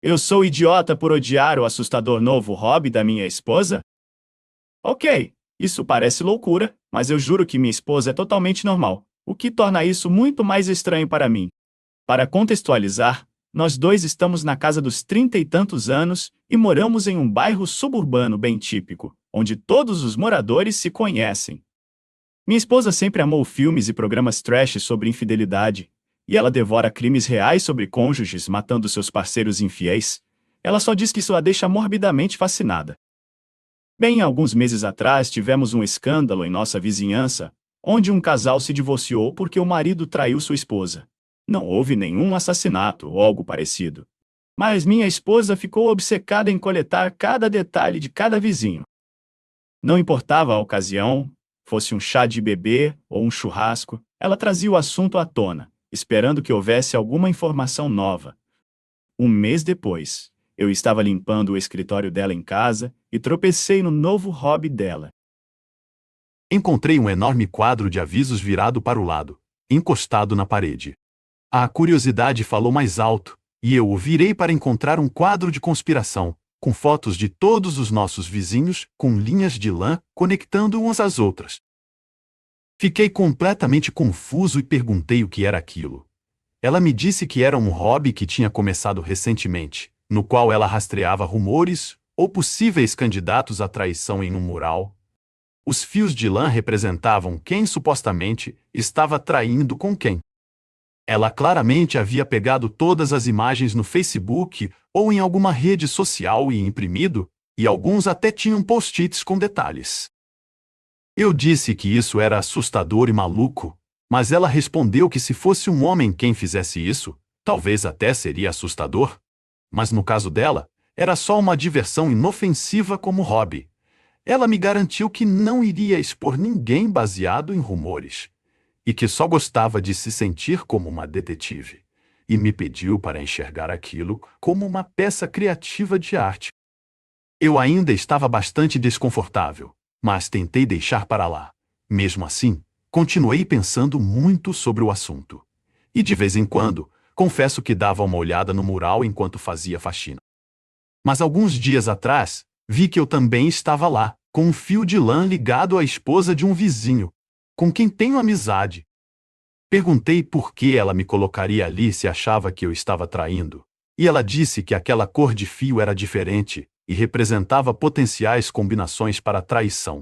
Eu sou idiota por odiar o assustador novo hobby da minha esposa? Ok, isso parece loucura, mas eu juro que minha esposa é totalmente normal, o que torna isso muito mais estranho para mim. Para contextualizar, nós dois estamos na casa dos 30 e tantos anos e moramos em um bairro suburbano bem típico, onde todos os moradores se conhecem. Minha esposa sempre amou filmes e programas trash sobre infidelidade, e ela devora crimes reais sobre cônjuges matando seus parceiros infiéis. Ela só diz que isso a deixa morbidamente fascinada. Bem, alguns meses atrás tivemos um escândalo em nossa vizinhança, onde um casal se divorciou porque o marido traiu sua esposa. Não houve nenhum assassinato ou algo parecido. Mas minha esposa ficou obcecada em coletar cada detalhe de cada vizinho. Não importava a ocasião, fosse um chá de bebê ou um churrasco, ela trazia o assunto à tona, esperando que houvesse alguma informação nova. Um mês depois, eu estava limpando o escritório dela em casa e tropecei no novo hobby dela. Encontrei um enorme quadro de avisos virado para o lado, encostado na parede. A curiosidade falou mais alto, e eu o virei para encontrar um quadro de conspiração, com fotos de todos os nossos vizinhos, com linhas de lã conectando umas às outras. Fiquei completamente confuso e perguntei o que era aquilo. Ela me disse que era um hobby que tinha começado recentemente, no qual ela rastreava rumores ou possíveis candidatos à traição em um mural. Os fios de lã representavam quem supostamente estava traindo com quem. Ela claramente havia pegado todas as imagens no Facebook ou em alguma rede social e imprimido, e alguns até tinham post-its com detalhes. Eu disse que isso era assustador e maluco, mas ela respondeu que se fosse um homem quem fizesse isso, talvez até seria assustador. Mas no caso dela, era só uma diversão inofensiva como hobby. Ela me garantiu que não iria expor ninguém baseado em rumores, e que só gostava de se sentir como uma detetive, e me pediu para enxergar aquilo como uma peça criativa de arte. Eu ainda estava bastante desconfortável, mas tentei deixar para lá. Mesmo assim, continuei pensando muito sobre o assunto. E de vez em quando, confesso que dava uma olhada no mural enquanto fazia faxina. Mas alguns dias atrás, vi que eu também estava lá, com um fio de lã ligado à esposa de um vizinho, com quem tenho amizade. Perguntei por que ela me colocaria ali se achava que eu estava traindo, e ela disse que aquela cor de fio era diferente e representava potenciais combinações para traição.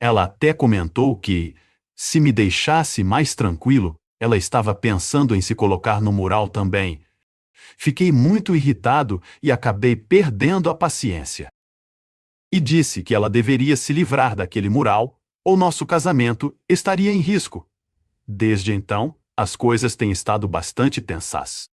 Ela até comentou que, se me deixasse mais tranquilo, ela estava pensando em se colocar no mural também. Fiquei muito irritado e acabei perdendo a paciência. E disse que ela deveria se livrar daquele mural, ou nosso casamento estaria em risco. Desde então, as coisas têm estado bastante tensas.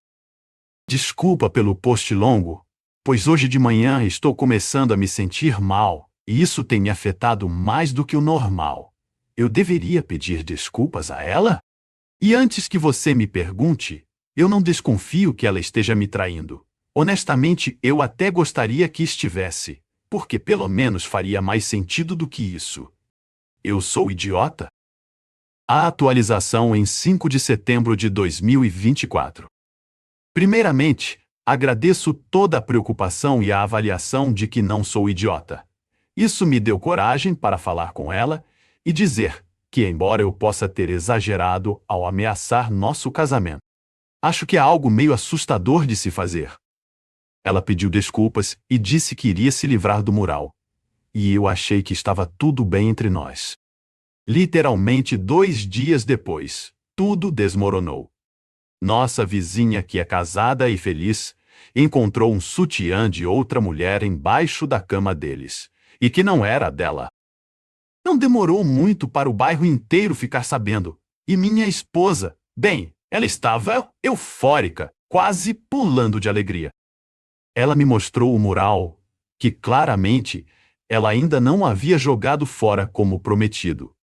Desculpa pelo post longo, pois hoje de manhã estou começando a me sentir mal, e isso tem me afetado mais do que o normal. Eu deveria pedir desculpas a ela? E antes que você me pergunte, eu não desconfio que ela esteja me traindo. Honestamente, eu até gostaria que estivesse, porque pelo menos faria mais sentido do que isso. Eu sou idiota? A atualização em 5 de setembro de 2024. Primeiramente, agradeço toda a preocupação e a avaliação de que não sou idiota. Isso me deu coragem para falar com ela e dizer que, embora eu possa ter exagerado ao ameaçar nosso casamento, acho que é algo meio assustador de se fazer. Ela pediu desculpas e disse que iria se livrar do mural. E eu achei que estava tudo bem entre nós. Literalmente 2 dias depois, tudo desmoronou. Nossa vizinha, que é casada e feliz, encontrou um sutiã de outra mulher embaixo da cama deles, e que não era dela. Não demorou muito para o bairro inteiro ficar sabendo, e minha esposa, bem, ela estava eufórica, quase pulando de alegria. Ela me mostrou o mural, que claramente ela ainda não havia jogado fora como prometido.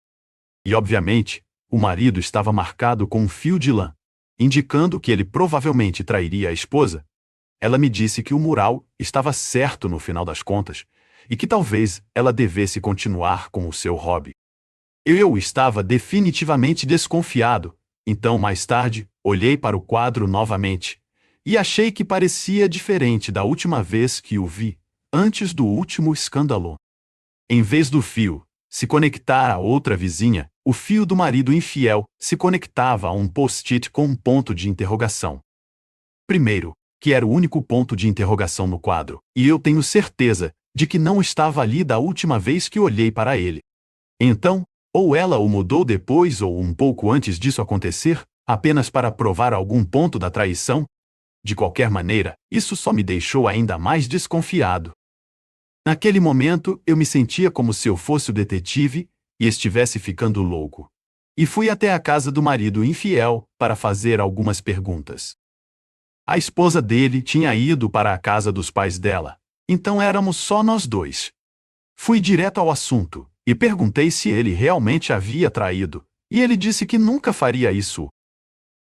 E obviamente, o marido estava marcado com um fio de lã, indicando que ele provavelmente trairia a esposa. Ela me disse que o mural estava certo no final das contas, e que talvez ela devesse continuar com o seu hobby. Eu estava definitivamente desconfiado, então mais tarde, olhei para o quadro novamente, e achei que parecia diferente da última vez que o vi, antes do último escândalo. Em vez do fio se conectar a outra vizinha, o fio do marido infiel se conectava a um post-it com um ponto de interrogação. Primeiro, que era o único ponto de interrogação no quadro, e eu tenho certeza de que não estava ali da última vez que olhei para ele. Então, ou ela o mudou depois ou um pouco antes disso acontecer, apenas para provar algum ponto da traição. De qualquer maneira, isso só me deixou ainda mais desconfiado. Naquele momento, eu me sentia como se eu fosse o detetive e estivesse ficando louco. E fui até a casa do marido infiel para fazer algumas perguntas. A esposa dele tinha ido para a casa dos pais dela, então éramos só nós dois. Fui direto ao assunto e perguntei se ele realmente havia traído, e ele disse que nunca faria isso.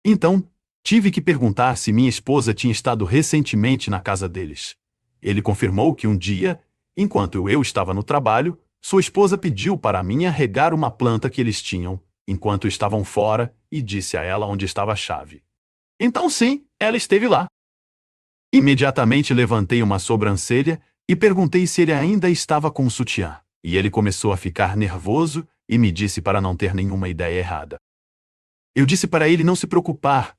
Então, tive que perguntar se minha esposa tinha estado recentemente na casa deles. Ele confirmou que um dia, enquanto eu estava no trabalho, sua esposa pediu para mim regar uma planta que eles tinham, enquanto estavam fora, e disse a ela onde estava a chave. Então sim, ela esteve lá. Imediatamente levantei uma sobrancelha e perguntei se ele ainda estava com o sutiã, e ele começou a ficar nervoso e me disse para não ter nenhuma ideia errada. Eu disse para ele não se preocupar.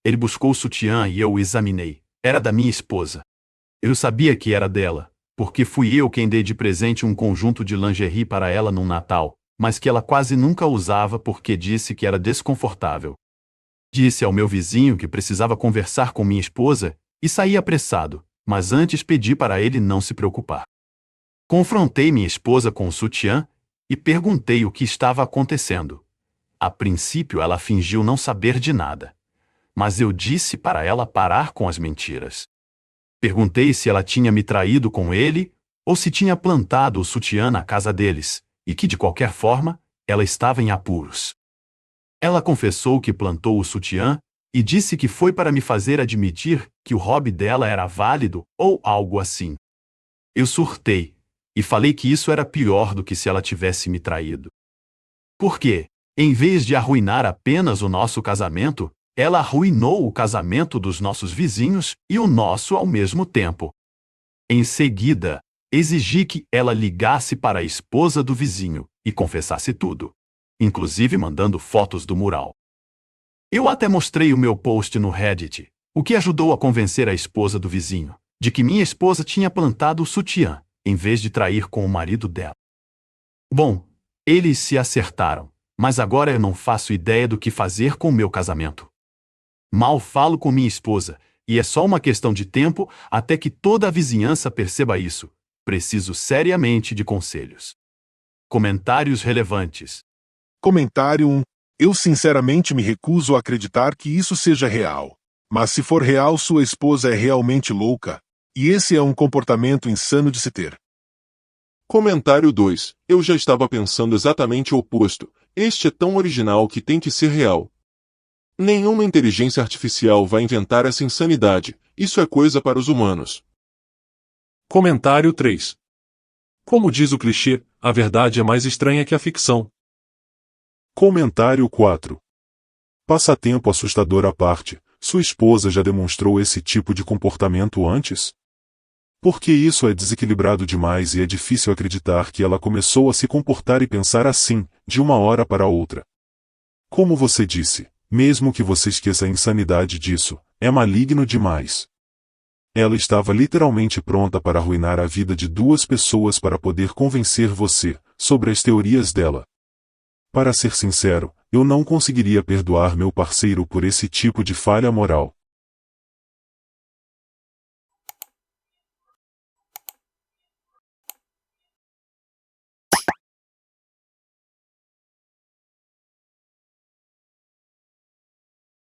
Ele buscou o sutiã e eu o examinei. Era da minha esposa. Eu sabia que era dela, porque fui eu quem dei de presente um conjunto de lingerie para ela num Natal, mas que ela quase nunca usava porque disse que era desconfortável. Disse ao meu vizinho que precisava conversar com minha esposa e saí apressado, mas antes pedi para ele não se preocupar. Confrontei minha esposa com o sutiã e perguntei o que estava acontecendo. A princípio ela fingiu não saber de nada, mas eu disse para ela parar com as mentiras. Perguntei se ela tinha me traído com ele ou se tinha plantado o sutiã na casa deles, e que de qualquer forma, ela estava em apuros. Ela confessou que plantou o sutiã e disse que foi para me fazer admitir que o hobby dela era válido ou algo assim. Eu surtei e falei que isso era pior do que se ela tivesse me traído. Porque, em vez de arruinar apenas o nosso casamento, ela arruinou o casamento dos nossos vizinhos e o nosso ao mesmo tempo. Em seguida, exigi que ela ligasse para a esposa do vizinho e confessasse tudo, inclusive mandando fotos do mural. Eu até mostrei o meu post no Reddit, o que ajudou a convencer a esposa do vizinho de que minha esposa tinha plantado o sutiã, em vez de trair com o marido dela. Bom, eles se acertaram, mas agora eu não faço ideia do que fazer com o meu casamento. Mal falo com minha esposa, e é só uma questão de tempo até que toda a vizinhança perceba isso. Preciso seriamente de conselhos. Comentários relevantes. Comentário 1. Eu sinceramente me recuso a acreditar que isso seja real. Mas se for real, sua esposa é realmente louca. E esse é um comportamento insano de se ter. Comentário 2. Eu já estava pensando exatamente o oposto. Este é tão original que tem que ser real. Nenhuma inteligência artificial vai inventar essa insanidade. Isso é coisa para os humanos. Comentário 3. Como diz o clichê, a verdade é mais estranha que a ficção. Comentário 4. Passatempo assustador à parte, sua esposa já demonstrou esse tipo de comportamento antes? Porque isso é desequilibrado demais e é difícil acreditar que ela começou a se comportar e pensar assim, de uma hora para outra. Como você disse, mesmo que você esqueça a insanidade disso, é maligno demais. Ela estava literalmente pronta para arruinar a vida de duas pessoas para poder convencer você sobre as teorias dela. Para ser sincero, eu não conseguiria perdoar meu parceiro por esse tipo de falha moral.